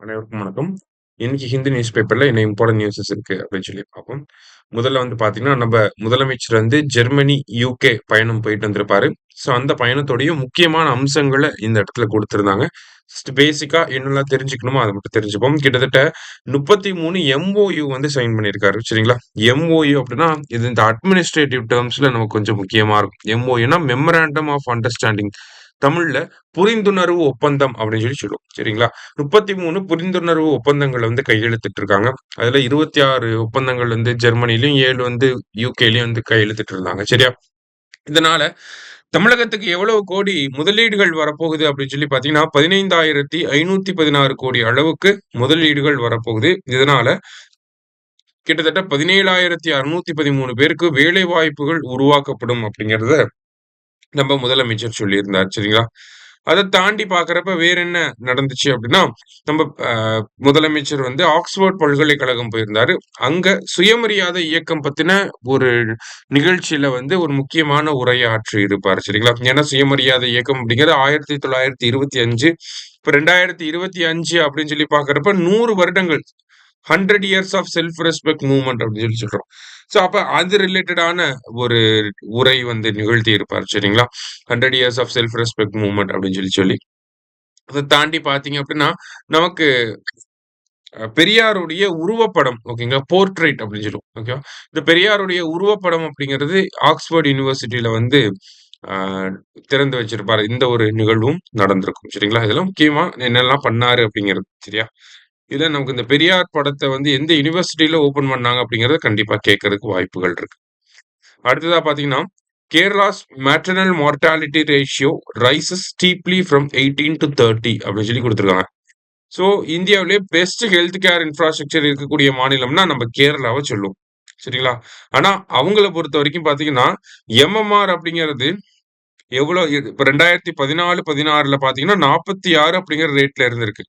அனைவருக்கும் வணக்கம். இன்னைக்கு ஹிந்து நியூஸ் பேப்பர்ல என்ன இம்பார்ட்டன்ட் நியூஸஸ் இருக்கு அப்படின்னு சொல்லி பார்ப்போம். முதல்ல பார்த்தீங்கன்னா, நம்ம முதலமைச்சர் ஜெர்மனி, யுகே பயணம் போயிட்டு வந்திருப்பாரு. ஸோ அந்த பயணத்தோடைய முக்கியமான அம்சங்கள இந்த இடத்துல குடுத்திருந்தாங்க. ஜஸ்ட் பேசிக்கா என்னலாம் தெரிஞ்சுக்கணுமோ அத மட்டும் தெரிஞ்சுப்போம். கிட்டத்தட்ட 33 எம்ஓயு சைன் பண்ணியிருக்காரு. சரிங்களா? எம்ஓயு அப்படின்னா, இது இந்த அட்மினிஸ்ட்ரேட்டிவ் டெர்ம்ஸ்ல நமக்கு கொஞ்சம் முக்கியமா இருக்கும். எம்ஓயுன்னா மெமராண்டம் ஆஃப் அண்டர்ஸ்டாண்டிங். தமிழ்ல புரிந்துணர்வு ஒப்பந்தம் அப்படின்னு சொல்லுவோம். சரிங்களா? 33 புரிந்துணர்வு ஒப்பந்தங்கள் கையெழுத்திட்டு இருக்காங்க. அதுல 26 ஒப்பந்தங்கள் ஜெர்மனிலயும், 7 யுகேலயும் கையெழுத்திட்டு இருந்தாங்க. சரியா? இதனால தமிழகத்துக்கு எவ்வளவு கோடி முதலீடுகள் வரப்போகுது அப்படின்னு சொல்லி பார்த்தீங்கன்னா, 15,516 கோடி அளவுக்கு முதலீடுகள் வரப்போகுது. இதனால கிட்டத்தட்ட 17,613 பேருக்கு வேலை வாய்ப்புகள் உருவாக்கப்படும் அப்படிங்கிறத நம்ம முதலமைச்சர் சொல்லியிருந்தார். சரிங்களா? அத தாண்டி பார்க்கிறப்ப வேற என்ன நடந்துச்சு அப்படின்னா, நம்ம முதலமைச்சர் ஆக்ஸ்போர்ட் பல்கலைக்கழகம் போயிருந்தாரு. அங்க சுயமரியாதை இயக்கம் பத்தின ஒரு நிகழ்ச்சியில ஒரு முக்கியமான உரையாற்றி இருப்பாரு. சரிங்களா? ஏன்னா சுயமரியாதை இயக்கம் அப்படிங்கிறது 1925 இப்ப 2025 அப்படின்னு சொல்லி பார்க்கிறப்ப 100 வருடங்கள் 100 years of self respect movement அப்படின்னு சொல்லி சொல்றோம். ஸோ அப்ப அது ரிலேட்டடான ஒரு உரை நிகழ்த்தி இருப்பார். சரிங்களா? 100 years of self respect movement அப்படின்னு சொல்லி. அத தாண்டி பார்த்தீங்க அப்படின்னா, நமக்கு பெரியாருடைய உருவப்படம் ஓகேங்களா? போர்ட்ரெய்ட் அப்படின்னு சொல்லுவோம். ஓகேவா? இந்த பெரியாருடைய உருவப்படம் அப்படிங்கிறது ஆக்ஸ்போர்ட் யுனிவர்சிட்டியில ஆ திறந்து வச்சிருப்பாரு. இந்த ஒரு நிகழ்வும் நடந்திருக்கும். சரிங்களா? இதெல்லாம் முக்கியமா என்னெல்லாம் பண்ணாரு அப்படிங்கிறது. சரியா? இதுல நமக்கு இந்த பெரியார் படத்த எந்த யுனிவர்சிட்டியில ஓப்பன் பண்ணாங்க அப்படிங்கிறத கண்டிப்பா கேட்கறதுக்கு வாய்ப்புகள் இருக்கு. அடுத்ததா பார்த்தீங்கன்னா, Kerala's maternal mortality ratio rises steeply from 18 to 30 அப்படின்னு சொல்லி குடுத்திருக்காங்க. ஸோ இந்தியாவிலேயே பெஸ்ட் ஹெல்த் கேர் இன்ஃப்ராஸ்ட்ரக்சர் இருக்கக்கூடிய மாநிலம்னா நம்ம கேரளாவ சொல்லுவோம். சரிங்களா? ஆனா அவங்கள பொறுத்தவரைக்கும் பார்த்தீங்கன்னா, எம்எம்ஆர் அப்படிங்கிறது எவ்வளோ இப்ப 2014, 16ல பார்த்தீங்கன்னா 46 அப்படிங்கிற ரேட்ல இருந்திருக்கு.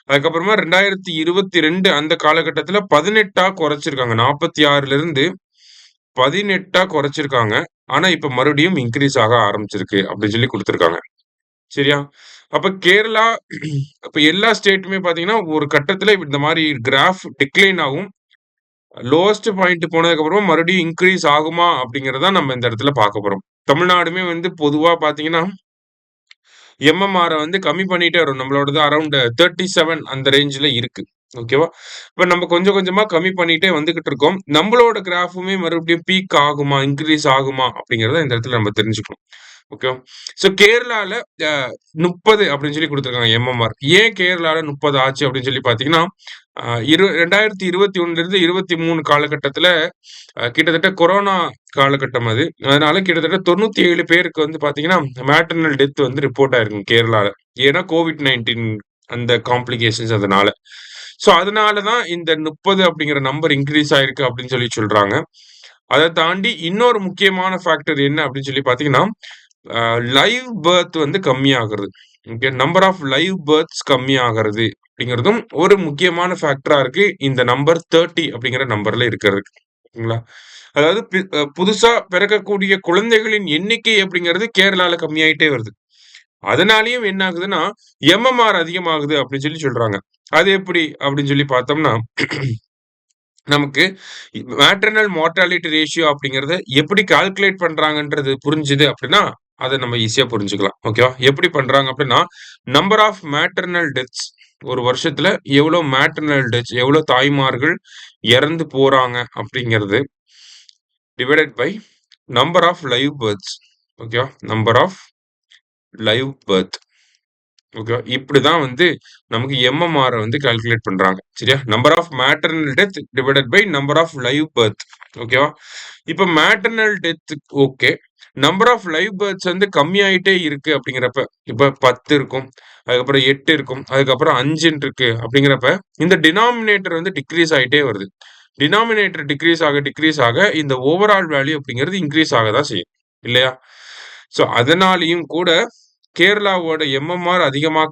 அதுக்கப்புறமா 2022 அந்த காலகட்டத்தில 18ஆ குறைச்சிருக்காங்க. 46லிருந்து 18ஆ குறைச்சிருக்காங்க. ஆனா இப்ப மறுபடியும் இன்கிரீஸ் ஆக ஆரம்பிச்சிருக்கு அப்படின்னு சொல்லி குடுத்திருக்காங்க. சரியா? அப்ப கேரளா அப்ப எல்லா ஸ்டேட்டுமே பார்த்தீங்கன்னா, ஒரு கட்டத்தில இந்த மாரி கிராஃப் டிக்ளைன் ஆகும். லோவஸ்ட் பாயிண்ட் போனதுக்கு அப்புறமா மறுபடியும் இன்கிரீஸ் ஆகுமா? அப்படிங்கிறத தான் நம்ம இந்த இடத்துல பார்க்க போறோம். தமிழ்நாடுமே பொதுவா பார்த்தீங்கன்னா, எம்எம்ஆர கம்மி பண்ணிட்டே வரும். நம்மளோடது அரவுண்ட் 37 அந்த ரேஞ்ச்ல இருக்கு. ஓகேவா? இப்ப நம்ம கொஞ்சம் கொஞ்சமா கம்மி பண்ணிட்டே வந்துகிட்டு இருக்கோம். நம்மளோட கிராஃப்புமே மறுபடியும் பீக் ஆகுமா? இன்கிரீஸ் ஆகுமா? அப்படிங்கிறத இந்த இடத்துல நம்ம தெரிஞ்சுக்கணும். ஓகே. ஸோ கேரளால அ 30 அப்படின்னு சொல்லி குடுத்துருக்காங்க எம்எம்ஆர். ஏன் கேரளால 30 ஆச்சு அப்படின்னு சொல்லி பார்த்தீங்கன்னா, அ 2021லிருந்து 23 காலகட்டத்தில கிட்டத்தட்ட கொரோனா காலகட்டம் அது. அதனால கிட்டத்தட்ட 97 பேருக்கு பார்த்தீங்கன்னா, மேட்டர்னல் டெத் ரிப்போர்ட் ஆயிருக்கும் கேரளால. ஏன்னா COVID-19 அந்த காம்ப்ளிகேஷன்ஸ் அதனால. ஸோ அதனால தான் இந்த 30 அப்படிங்கிற நம்பர் இன்கிரீஸ் ஆயிருக்கு அப்படின்னு சொல்லி சொல்றாங்க. அத தாண்டி இன்னொரு முக்கியமான ஃபேக்டர் என்ன அப்படின்னு சொல்லி பார்த்தீங்கன்னா, லைவ் பர்த் கம்மியாகுறது. Okay. Number of live births கம்மியாகிறது அப்படிங்கிறதும் ஒரு முக்கியமான ஃபேக்டரா இருக்கு. இந்த நம்பர் 30 அப்படிங்கிற நம்பர்ல இருக்கிறதுக்கு. ஓகேங்களா? அதாவது புதுசா பிறக்கக்கூடிய குழந்தைகளின் எண்ணிக்கை அப்படிங்கிறது கேரளால கம்மியாயிட்டே வருது. அதனாலயும் என்ன ஆகுதுன்னா, எம்எம்ஆர் அதிகமாகுது அப்படின்னு சொல்லி சொல்றாங்க. அது எப்படி அப்படின்னு சொல்லி பார்த்தோம்னா, நமக்கு மேட்டர்னல் மார்டாலிட்டி ரேஷியோ அப்படிங்கிறத எப்படி கால்குலேட் பண்றாங்கன்றது புரிஞ்சுது அப்படின்னா, அத நம்ம ஈஸியா புரிஞ்சுக்கலாம். ஓகேவா? எப்படி பண்றாங்க அப்படின்னா, நம்பர் ஆஃப் மேட்டர்னல் டெத்ஸ் ஒரு வருஷத்துல எவ்வளோ மேட்டர்னல் டெத்ஸ் எவ்வளோ தாய்மார்கள் இறந்து போறாங்க அப்படிங்கிறது divided by number of live births. ஓகேவா? Number of live birth. ஓகேவா? இப்படிதான் நமக்கு எம்எம்ஆர கால்குலேட் பண்றாங்க. சரியா? Number of maternal death divided by number of live birth. ஓகேவா? இப்ப maternal death okay. Number of live births கம்மியாயிட்டே இருக்கு அப்படிங்கிறப்ப, இப்ப 10 இருக்கும். அதுக்கப்புறம் 8 இருக்கும். அதுக்கப்புறம் 5ன்னு இருக்கு அப்படிங்கிறப்ப, இந்த டினாமினேட்டர் டிக்ரீஸ் ஆயிட்டே வருது. டினாமினேட்டர் டிக்ரீஸ் ஆக இந்த ஓவரால் வேல்யூ அப்படிங்கிறது இன்கிரீஸ் ஆக தான் செய்யும். இல்லையா? ஸோ அதனாலயும் கூட கேரளாவோட எம்எம்ஆர் அதிகமா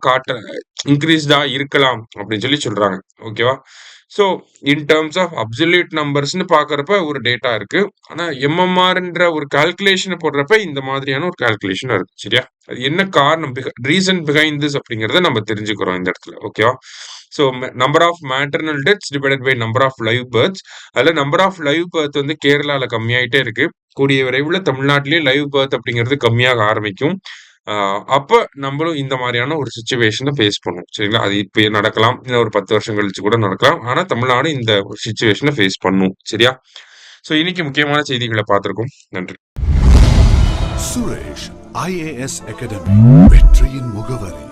இன்கிரீஸ்டா இருக்கலாம் அப்படின்னு சொல்லி சொல்றாங்க. ஓகேவா? So in terms of absolute நம்பர்ஸ்ன்னு பார்க்கறப்ப ஒரு டேட்டா இருக்கு. ஆனா எம்எம்ஆர்ன்ற ஒரு கால்குலேஷன போடுறப்ப இந்த மாதிரியான ஒரு கால்குலேஷன் இருக்கு. சரியா? அது என்ன காரணம் ரீசன் பிஹைண்ட் திஸ் அப்படிங்கிறத நம்ம தெரிஞ்சுக்கிறோம் இந்த இடத்துல. ஓகேவா? So number of maternal deaths divided by number of live births. அதில் நம்பர் ஆஃப் லைவ் பர்த் வந்து கேரளாவில் கம்மியாயிட்டே இருக்கு. கூடிய விரைவில் தமிழ்நாட்டிலேயே லைவ் பர்த் அப்படிங்கிறது கம்மியாக ஆரம்பிக்கும். அப்போ நம்மளும் இந்த மாதிரியான ஒரு சுச்சுவேஷனை ஃபேஸ் பண்ணுவோம். சரிங்களா? அது இப்போ நடக்கலாம், இல்லை ஒரு 10 வருஷம் கழிச்சு கூட நடக்கலாம். ஆனால் தமிழ்நாடு இந்த சுச்சுவேஷனை ஃபேஸ் பண்ணும். சரியா? ஸோ இன்னைக்கு முக்கியமான செய்திகளை பார்த்துருக்கோம். நன்றி. சுரேஷ் IAS அகாடமி, வெற்றியின் முகவரி.